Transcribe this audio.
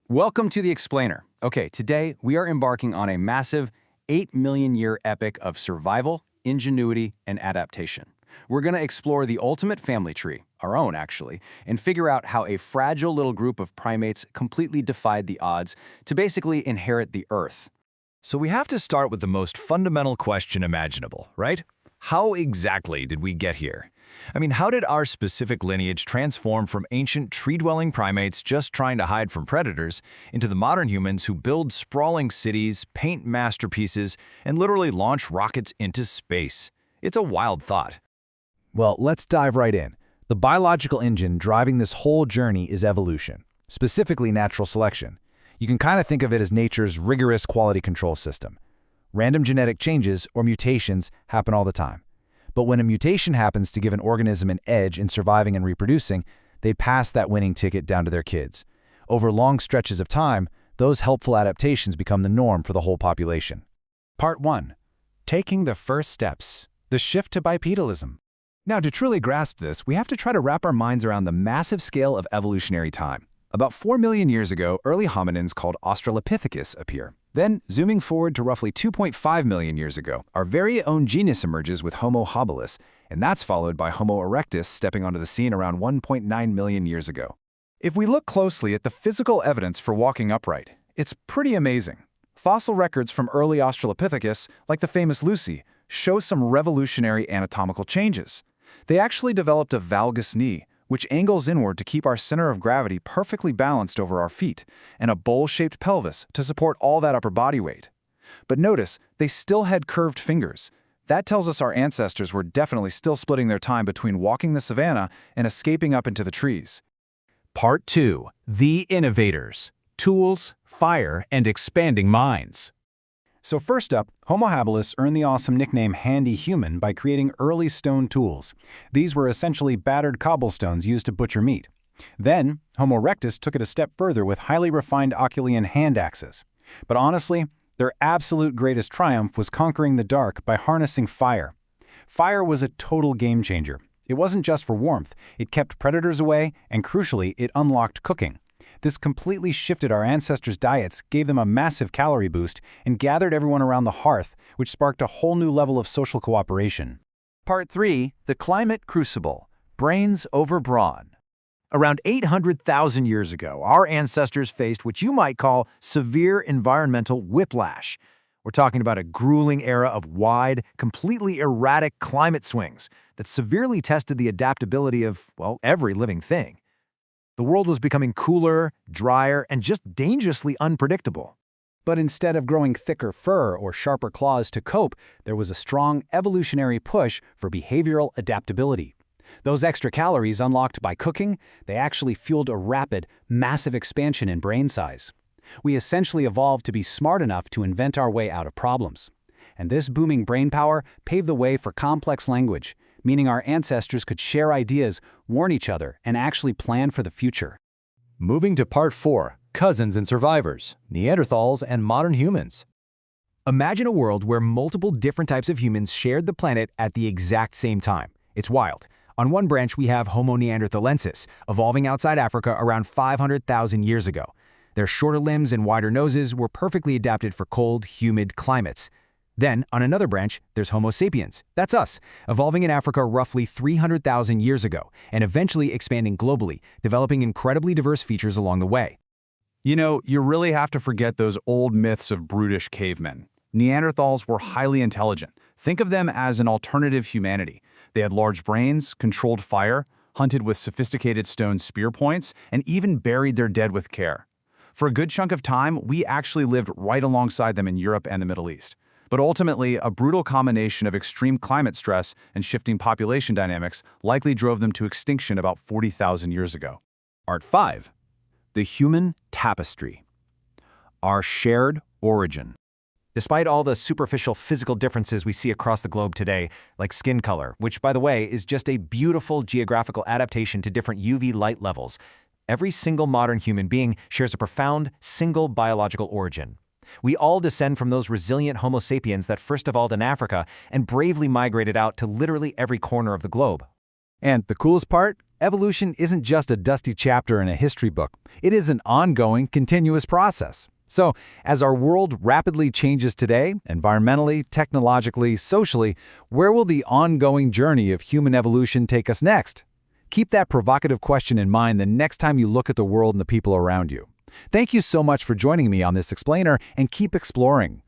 Welcome to The Explainer. Okay, today we are embarking on a massive 8 million year epic of survival, ingenuity, and adaptation. We're going to explore the ultimate family tree, our own actually, and figure out how a fragile little group of primates completely defied the odds to basically inherit the Earth. So we have to start with the most fundamental question imaginable, right? How exactly did we get here? How did our specific lineage transform from ancient tree-dwelling primates just trying to hide from predators into the modern humans who build sprawling cities, paint masterpieces, and literally launch rockets into space? It's a wild thought. Well, let's dive right in. The biological engine driving this whole journey is evolution, specifically natural selection. You can kind of think of it as nature's rigorous quality control system. Random genetic changes, or mutations, happen all the time. But when a mutation happens to give an organism an edge in surviving and reproducing, they pass that winning ticket down to their kids. Over long stretches of time, those helpful adaptations become the norm for the whole population. Part 1. Taking the first steps. The shift to bipedalism. Now, to truly grasp this, we have to try to wrap our minds around the massive scale of evolutionary time. About 4 million years ago, early hominins called Australopithecus appear. Then, zooming forward to roughly 2.5 million years ago, our very own genus emerges with Homo habilis, and that's followed by Homo erectus stepping onto the scene around 1.9 million years ago. If we look closely at the physical evidence for walking upright, it's pretty amazing. Fossil records from early Australopithecus, like the famous Lucy, show some revolutionary anatomical changes. They actually developed a valgus knee, which angles inward to keep our center of gravity perfectly balanced over our feet, and a bowl-shaped pelvis to support all that upper body weight. But notice, they still had curved fingers. That tells us our ancestors were definitely still splitting their time between walking the savanna and escaping up into the trees. Part 2. The Innovators. Tools, Fire, and Expanding Minds. So first up, Homo habilis earned the awesome nickname Handy Human by creating early stone tools. These were essentially battered cobblestones used to butcher meat. Then, Homo erectus took it a step further with highly refined Oculian hand axes. But honestly, their absolute greatest triumph was conquering the dark by harnessing fire. Fire was a total game changer. It wasn't just for warmth, it kept predators away, and crucially, it unlocked cooking. This completely shifted our ancestors' diets, gave them a massive calorie boost, and gathered everyone around the hearth, which sparked a whole new level of social cooperation. Part 3. The Climate Crucible. Brains over brawn. Around 800,000 years ago, our ancestors faced what you might call severe environmental whiplash. We're talking about a grueling era of wide, completely erratic climate swings that severely tested the adaptability of, well, every living thing. The world was becoming cooler, drier, and just dangerously unpredictable. But instead of growing thicker fur or sharper claws to cope, there was a strong evolutionary push for behavioral adaptability. Those extra calories unlocked by cooking, they actually fueled a rapid, massive expansion in brain size. We essentially evolved to be smart enough to invent our way out of problems. And this booming brain power paved the way for complex language, meaning our ancestors could share ideas, warn each other, and actually plan for the future. Moving to Part 4. Cousins and Survivors. Neanderthals and Modern Humans. Imagine a world where multiple different types of humans shared the planet at the exact same time. It's wild. On one branch, we have Homo neanderthalensis, evolving outside Africa around 500,000 years ago. Their shorter limbs and wider noses were perfectly adapted for cold, humid climates. Then, on another branch, there's Homo sapiens. That's us, evolving in Africa roughly 300,000 years ago, and eventually expanding globally, developing incredibly diverse features along the way. You know, you really have to forget those old myths of brutish cavemen. Neanderthals were highly intelligent. Think of them as an alternative humanity. They had large brains, controlled fire, hunted with sophisticated stone spear points, and even buried their dead with care. For a good chunk of time, we actually lived right alongside them in Europe and the Middle East. But ultimately, a brutal combination of extreme climate stress and shifting population dynamics likely drove them to extinction about 40,000 years ago. Part 5. The Human Tapestry. Our shared origin. Despite all the superficial physical differences we see across the globe today, like skin color, which, by the way, is just a beautiful geographical adaptation to different UV light levels, every single modern human being shares a profound, single biological origin. We all descend from those resilient Homo sapiens that first evolved in Africa and bravely migrated out to literally every corner of the globe. And the coolest part? Evolution isn't just a dusty chapter in a history book. It is an ongoing, continuous process. So, as our world rapidly changes today, environmentally, technologically, socially, where will the ongoing journey of human evolution take us next? Keep that provocative question in mind the next time you look at the world and the people around you. Thank you so much for joining me on this explainer, and keep exploring.